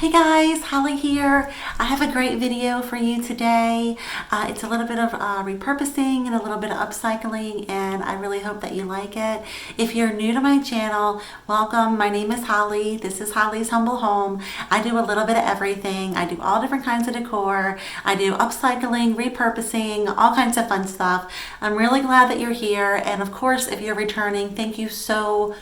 Hey guys, Holly here. I have a great video for you today. It's a little bit of repurposing and a little bit of upcycling, and I really hope that you like it. If you're new to my channel, welcome. My name is Holly. This is Holly's Humble Home. I do a little bit of everything. I do all different kinds of decor. I do upcycling, repurposing, all kinds of fun stuff. I'm really glad that you're here, and of course, if you're returning, thank you so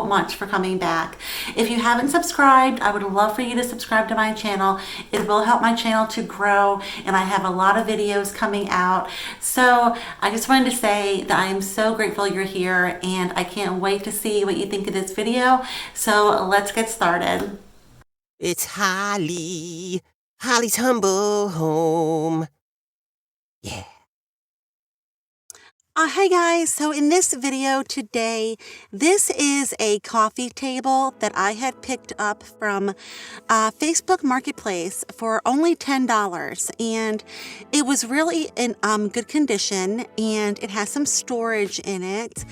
much for coming back. If you haven't subscribed, I would love for you to subscribe to my channel. It will help my channel to grow, and I have a lot of videos coming out. So I just wanted to say that I am so grateful you're here, and I can't wait to see what you think of this video. So let's get started. It's Holly's Humble Home. Yeah. Hey guys, so in this video today, this is a coffee table that I had picked up from Facebook Marketplace for only $10, and it was really in good condition, and it has some storage in it,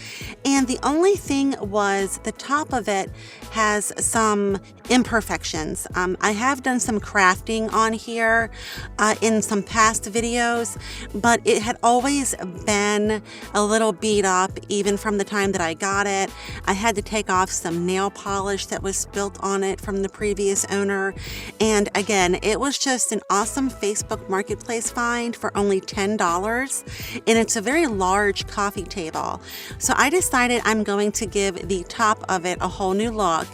and the only thing was the top of it has some imperfections. I have done some crafting on here in some past videos, but it had always been a little beat up even from the time that I got it. I had to take off some nail polish that was spilt on it from the previous owner, and again, it was just an awesome Facebook Marketplace find for only $10, and it's a very large coffee table. So I decided I'm going to give the top of it a whole new look.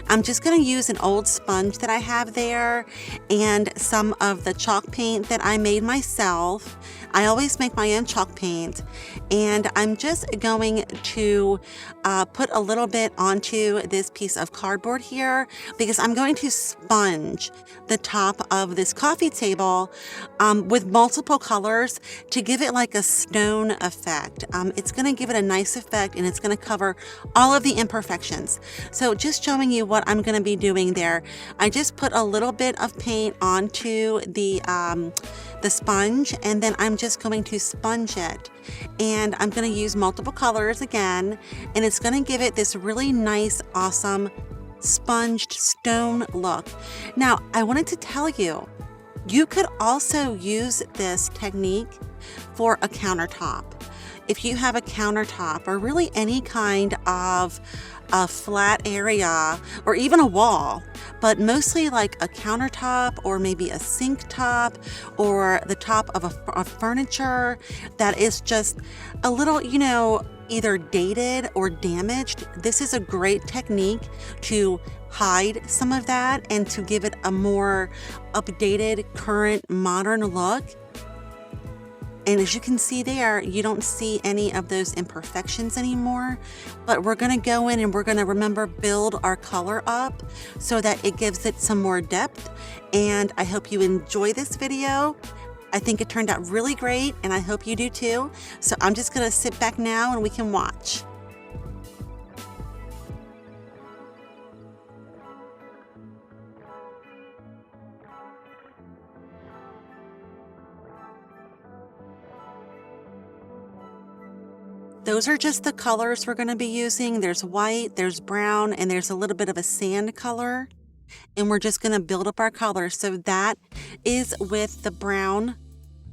I'm just going to use an old sponge that I have there and some of the chalk paint that I made myself. I always make my own chalk paint, and I'm just going to put a little bit onto this piece of cardboard here because I'm going to sponge the top of this coffee table with multiple colors to give it like a stone effect. It's going to give it a nice effect, and it's going to cover all of the imperfections. So just showing you what I'm going to be doing there. I just put a little bit of paint onto the sponge, and then I'm just going to sponge it, and I'm going to use multiple colors again, and it's going to give it this really nice, awesome sponged stone look. Now, I wanted to tell you, you could also use this technique for a countertop. If you have a countertop or really any kind of a flat area or even a wall, but mostly like a countertop or maybe a sink top or the top of a furniture that is just a little, either dated or damaged, this is a great technique to hide some of that and to give it a more updated, current, modern look. And as you can see there, you don't see any of those imperfections anymore, but we're gonna go in and we're gonna build our color up so that it gives it some more depth. And I hope you enjoy this video. I think it turned out really great, and I hope you do too. So I'm just gonna sit back now and we can watch. Those are just the colors we're going to be using. There's white, there's brown, and there's a little bit of a sand color. And we're just going to build up our color. So that is with the brown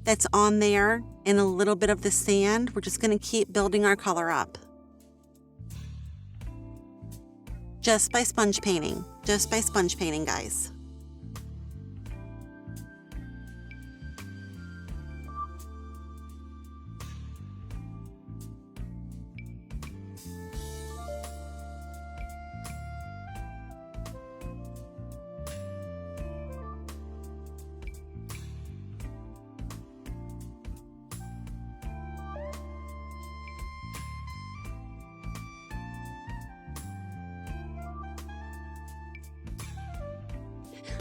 that's on there and a little bit of the sand. We're just going to keep building our color up. Just by sponge painting. Just by sponge painting, guys.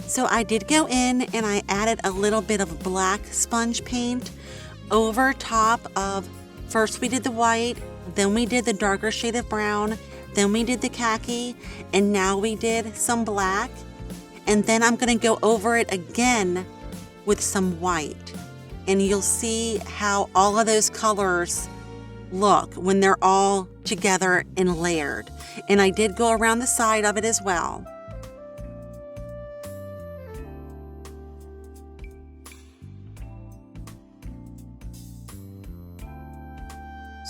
So I did go in and I added a little bit of black sponge paint over top of, first we did the white, then we did the darker shade of brown, then we did the khaki, and now we did some black. And then I'm gonna go over it again with some white. And you'll see how all of those colors look when they're all together and layered. And I did go around the side of it as well.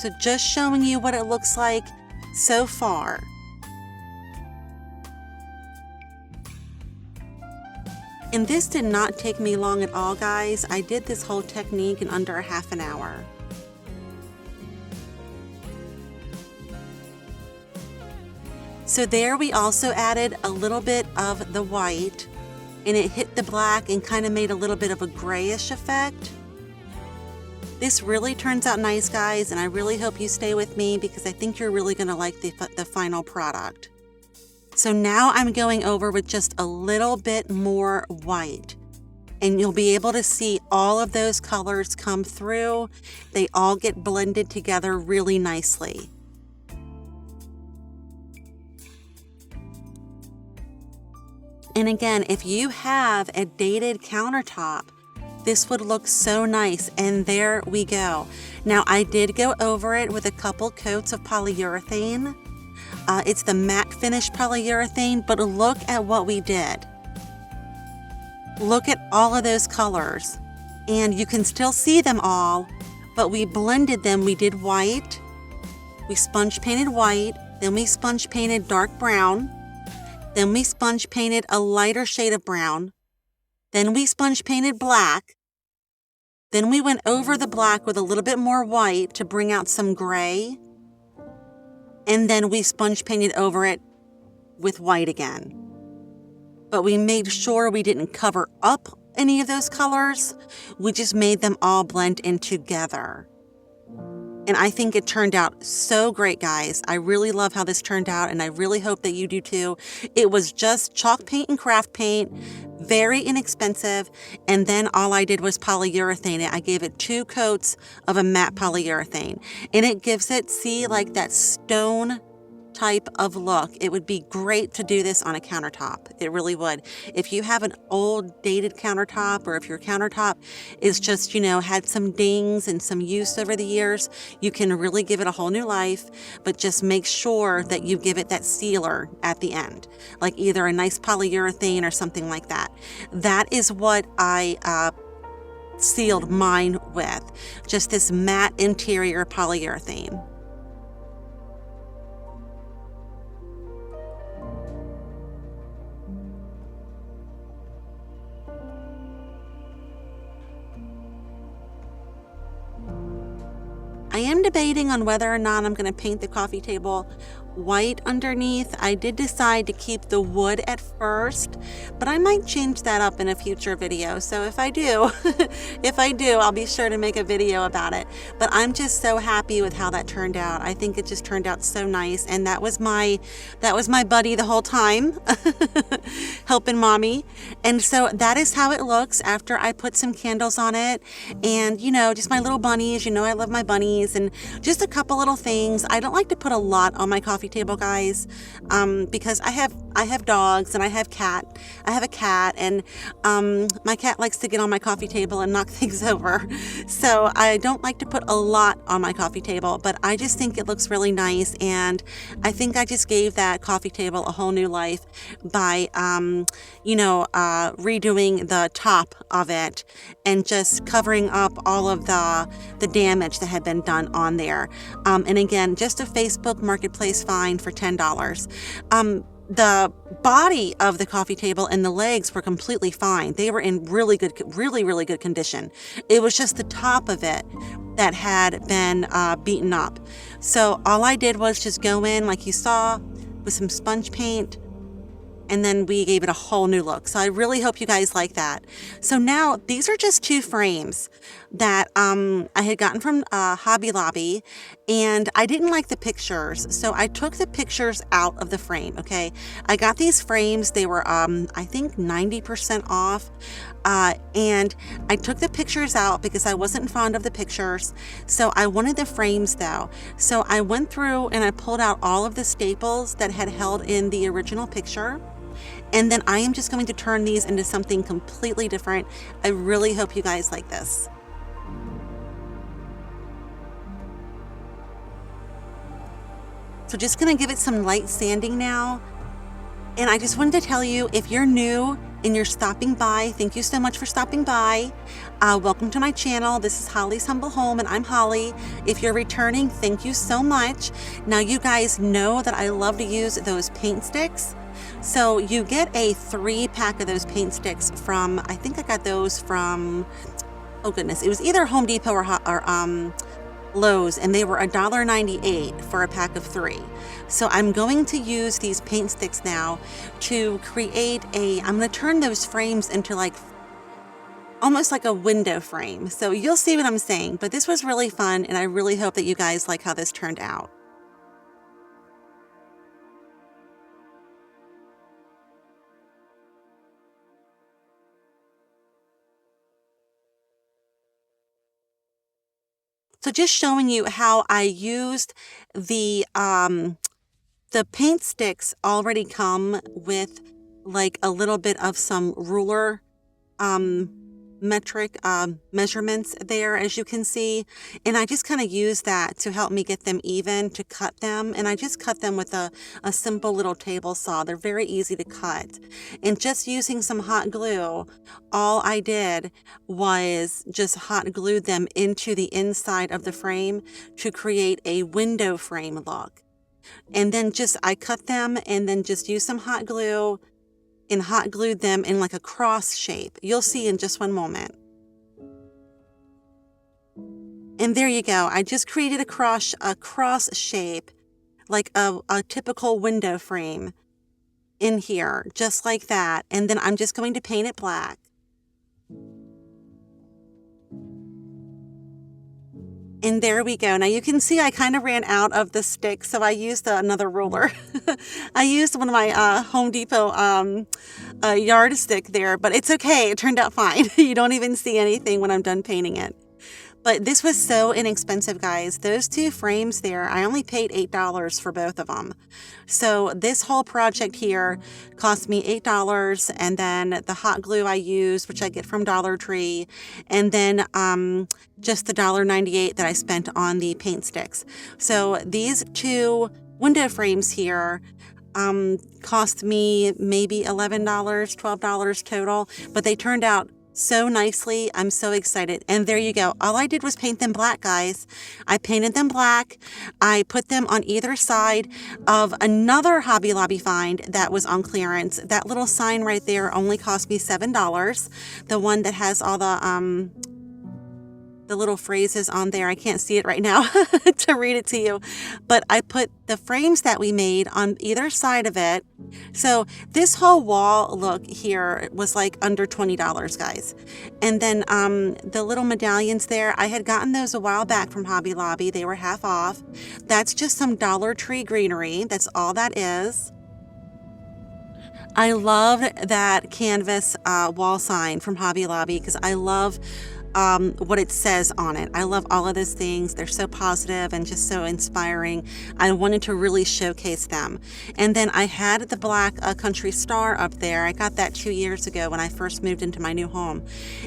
So just showing you what it looks like so far. And this did not take me long at all, guys. I did this whole technique in under a half an hour. So there we also added a little bit of the white, and it hit the black and kind of made a little bit of a grayish effect. This really turns out nice, guys, and I really hope you stay with me because I think you're really going to like the final product. So now I'm going over with just a little bit more white, and you'll be able to see all of those colors come through. They all get blended together really nicely. And again, if you have a dated countertop, this would look so nice. And there we go. Now, I did go over it with a couple coats of polyurethane. It's the matte finish polyurethane, but look at what we did. Look at all of those colors. And you can still see them all, but we blended them. We did white, we sponge painted white, then we sponge painted dark brown. Then we sponge painted a lighter shade of brown. Then we sponge painted black. Then we went over the black with a little bit more white to bring out some gray. And then we sponge painted over it with white again. But we made sure we didn't cover up any of those colors. We just made them all blend in together. And I think it turned out so great, guys. I really love how this turned out, and I really hope that you do too. It was just chalk paint and craft paint, very inexpensive, and then all I did was polyurethane it. I gave it 2 coats of a matte polyurethane, and it gives it, see, like that stone type of look. It would be great to do this on a countertop. It really would. If you have an old dated countertop, or if your countertop is just, had some dings and some use over the years, you can really give it a whole new life, but just make sure that you give it that sealer at the end, like either a nice polyurethane or something like that. That is what I sealed mine with, just this matte interior polyurethane. I am debating on whether or not I'm going to paint the coffee table white underneath. I did decide to keep the wood at first, but I might change that up in a future video. So if I do, I'll be sure to make a video about it. But I'm just so happy with how that turned out. I think it just turned out so nice. And that was my buddy the whole time, helping mommy. And so that is how it looks after I put some candles on it. And, just my little bunnies, I love my bunnies, and just a couple little things. I don't like to put a lot on my coffee table, guys, because I have dogs and I have a cat, and my cat likes to get on my coffee table and knock things over. So I don't like to put a lot on my coffee table, but I just think it looks really nice, and I think I just gave that coffee table a whole new life by redoing the top of it and just covering up all of the damage that had been done on there. And again, just a Facebook Marketplace find for $10. The body of the coffee table and the legs were completely fine. They were in really good condition. It was just the top of it that had been beaten up. So all I did was just go in, like you saw, with some sponge paint, and then we gave it a whole new look. So I really hope you guys like that. So now these are just 2 frames that I had gotten from Hobby Lobby, and I didn't like the pictures. So I took the pictures out of the frame, okay? I got these frames. They were, I think 90% off. And I took the pictures out because I wasn't fond of the pictures. So I wanted the frames though. So I went through and I pulled out all of the staples that had held in the original picture. And then I am just going to turn these into something completely different. I really hope you guys like this. So just going to give it some light sanding now. And I just wanted to tell you, if you're new and you're stopping by, thank you so much for stopping by. Welcome to my channel. This is Holly's Humble Home, and I'm Holly. If you're returning, thank you so much. Now, you guys know that I love to use those paint sticks. So you get a 3-pack of those paint sticks from, I think I got those from, oh goodness, it was either Home Depot or Lowe's, and they were $1.98 for a pack of 3. So I'm going to use these paint sticks now to create I'm going to turn those frames into like almost like a window frame. So you'll see what I'm saying, but this was really fun, and I really hope that you guys like how this turned out. So just showing you how I used the paint sticks already come with like a little bit of some ruler metric measurements there, as you can see, and I just kind of use that to help me get them even, to cut them. And I just cut them with a simple little table saw. They're very easy to cut, and just using some hot glue, all I did was just hot glued them into the inside of the frame to create a window frame look. And then I cut them and then just used some hot glue and hot glued them in like a cross shape. You'll see in just one moment. And there you go. I just created a cross shape, like a typical window frame in here, just like that. And then I'm just going to paint it black. And there we go. Now you can see I kind of ran out of the stick, so I used another ruler. I used one of my Home Depot yardstick there, but it's okay. It turned out fine. You don't even see anything when I'm done painting it. But this was so inexpensive, guys. Those 2 frames there, I only paid $8 for both of them. So this whole project here cost me $8, and then the hot glue I used, which I get from Dollar Tree, and then just the $1.98 that I spent on the paint sticks. So these 2 window frames here cost me maybe $11, $12 total, but they turned out so nicely. I'm so excited. And there you go. All I did was paint them black, guys. I painted them black. I put them on either side of another Hobby Lobby find that was on clearance. That little sign right there only cost me $7. The one that has all the little phrases on there. I can't see it right now to read it to you, but I put the frames that we made on either side of it. So this whole wall look here was like under $20, guys. And then the little medallions there, I had gotten those a while back from Hobby Lobby. They were half off. That's just some Dollar Tree greenery. That's all that is. I love that canvas wall sign from Hobby Lobby because I love what it says on it. I love all of those things. They're so positive and just so inspiring. I wanted to really showcase them. And then I had the black country star up there. I got that 2 years ago when I first moved into my new home.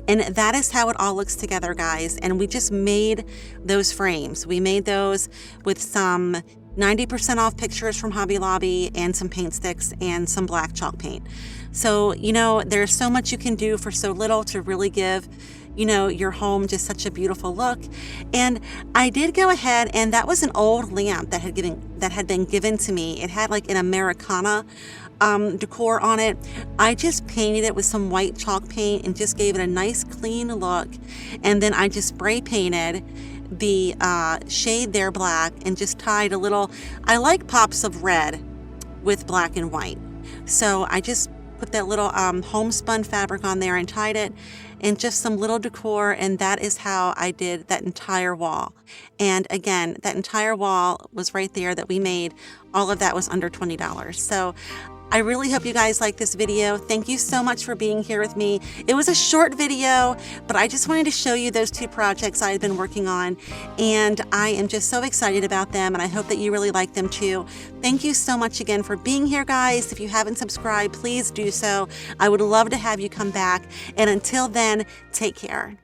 And that is how it all looks together, guys. And we just made those frames. We made those with some 90% off pictures from Hobby Lobby and some paint sticks and some black chalk paint. So, you know, there's so much you can do for so little to really give, you know, your home just such a beautiful look. And I did go ahead, and that was an old lamp that had been given to me. It had like an Americana decor on it. I just painted it with some white chalk paint and just gave it a nice clean look. And then I just spray painted the shade there black and just tied a little, I like pops of red with black and white. So I just put that little homespun fabric on there and tied it, and just some little decor, and that is how I did that entire wall. And again, that entire wall was right there that we made. All of that was under $20. So I really hope you guys like this video. Thank you so much for being here with me. It was a short video, but I just wanted to show you those 2 projects I've been working on, and I am just so excited about them, and I hope that you really like them too. Thank you so much again for being here, guys. If you haven't subscribed, please do so. I would love to have you come back, and until then, take care.